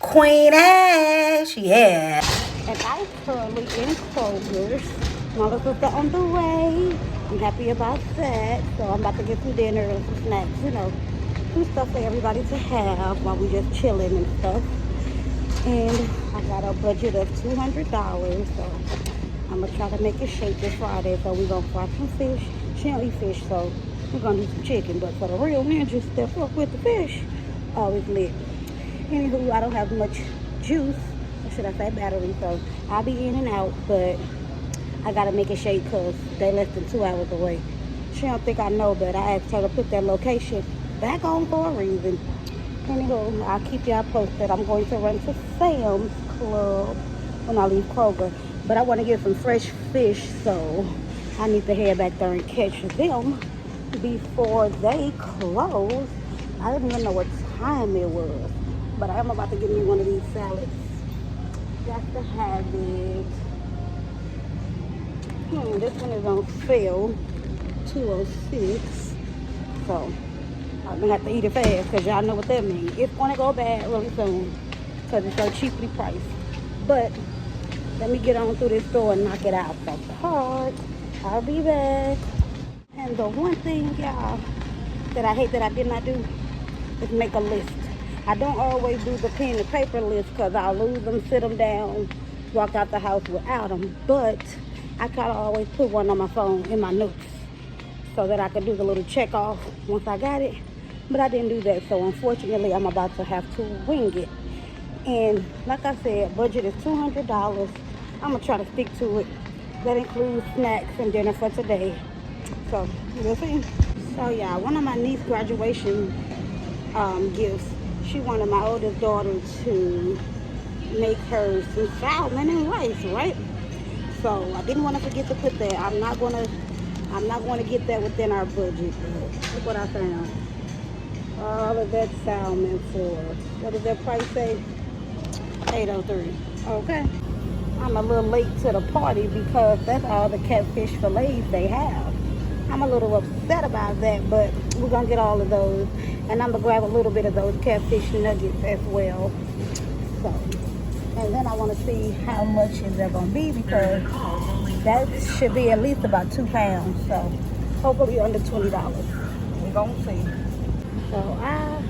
Queen Ash, yeah. And I'm currently in Kroger's. My little sister on the way. I'm happy about that. So I'm about to get some dinner and some snacks, you know, some stuff for everybody to have while we just chilling and stuff. And I got a budget of $200, so I'm gonna try to make it shake this Friday. So we're gonna fry some fish. She don't eat fish, so we're gonna do some chicken. But for the real ninja, step up with the fish. Always lit. Anywho, I don't have much juice, or should I say battery, so I'll be in and out, but I gotta make it shake because they less than 2 hours away. She don't think I know, but I asked her to put that location back on for a reason. Anywho, I'll keep y'all posted. I'm going to run to Sam's Club when I leave Kroger, but I want to get some fresh fish, so I need to head back there and catch them before they close. I didn't even know what time it was, but I am about to get me one of these salads. Got to have it. This one is on sale, $2.06. So I'm gonna have to eat it fast because y'all know what that means. It's gonna go bad really soon because it's so cheaply priced. But let me get on through this store and knock it out the park. I'll be back. And the one thing, y'all, that I hate that I did not do is make a list. I don't always do the pen and paper list because I'll lose them, sit them down, walk out the house without them. But I try to always put one on my phone in my notes so that I could do the little check off once I got it. But I didn't do that, so unfortunately I'm about to have to wing it. And like I said, budget is $200. I'm gonna try to stick to it. That includes snacks and dinner for today. So we'll see. So yeah, one of my niece's graduation gifts, she wanted my oldest daughter to make her some salmon and rice, right? So I didn't want to forget to put that. I'm not gonna get that within our budget. Look what I found. All of that salmon for, what does that price say? $8.03. Okay. I'm a little late to the party because that's all the catfish fillets they have. I'm a little upset about that, but we're gonna get all of those. And I'm gonna grab a little bit of those catfish nuggets as well. So, and then I wanna see how much is that gonna be because that should be at least about 2 pounds. So hopefully under $20. We're gonna see. So I've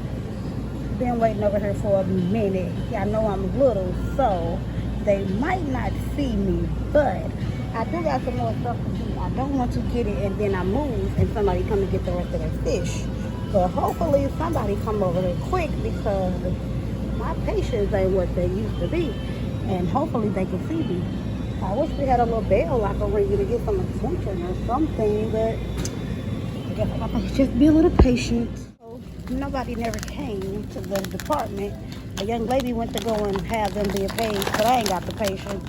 been waiting over here for a minute. Y'all know I'm little, so they might not see me, but I do got some more stuff to do. I don't want to get it and then I move and somebody come and get the rest of that fish. But hopefully somebody come over there quick because my patience ain't what they used to be. And hopefully they can see me. I wish we had a little bell I could ring you to get some attention or something, but I guess I gotta just be a little patient. So nobody never came to the department. A young lady went to go and have them be paid, but I ain't got the patience.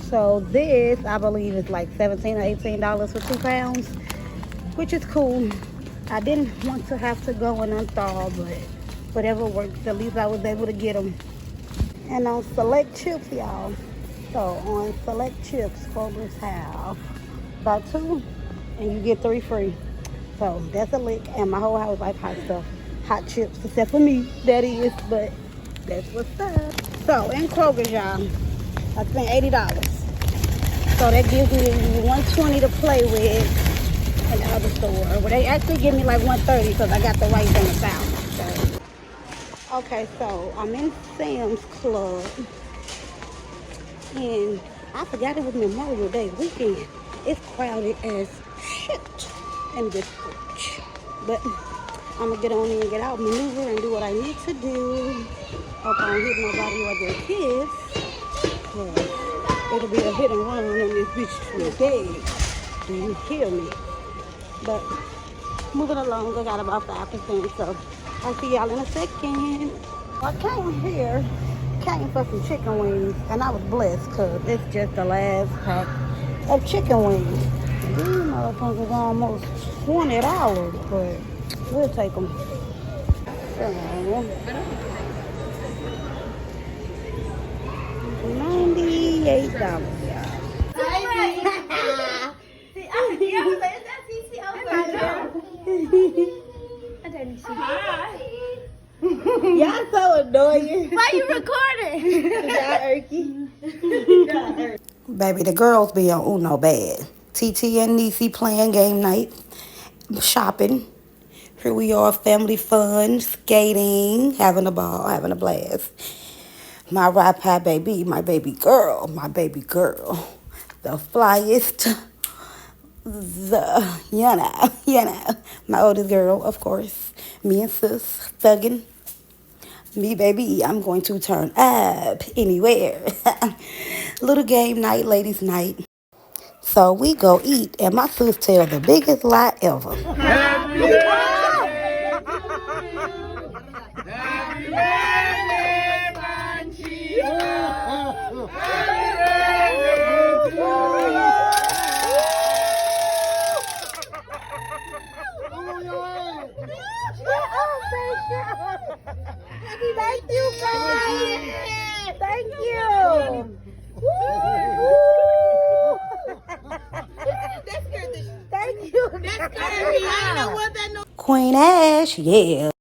So this, I believe, is like $17 or $18 for 2 pounds, which is cool. I didn't want to have to go and unthaw, but whatever works. At least I was able to get them. And on select chips, y'all. So on select chips, Kroger's have about 2 and you get 3 free. So that's a lick. And my whole house like hot stuff. Hot chips, except for me, that is, but that's what's up. So in Kroger's, y'all, I spent $80. So that gives me $120 to play with in the other store. Well, they actually give me like $130 because I got the rice and the salad. So. Okay, so I'm in Sam's Club. And I forgot it was Memorial Day weekend. It's crowded as shit in this bitch. But I'm gonna get on in and get out, maneuver, and do what I need to do. Hope I don't hit nobody or their kids. It'll be a hit and run in this bitch today. Do you hear me? But moving along, I got about 5%, so I'll see y'all in a second. I came for some chicken wings, and I was blessed because it's just the last pack of chicken wings. These motherfuckers are almost $20, but we'll take them. So, $98, y'all. Y'all so annoying. Why you recording? Baby, the girls be on Uno bad. TT and Niecy playing game night, shopping. Here we are, family fun, skating, having a ball, having a blast. My ride pie baby, my baby girl, the flyest, you know, my oldest girl, of course, me and sis, thugging. Me, baby, I'm going to turn up anywhere. Little game night, ladies' night. So we go eat, and my sis tell the biggest lie ever. Happy birthday! Happy birthday, Panchita! Happy Thank you, guys. Thank you. Thank you. Queen Ash, yeah.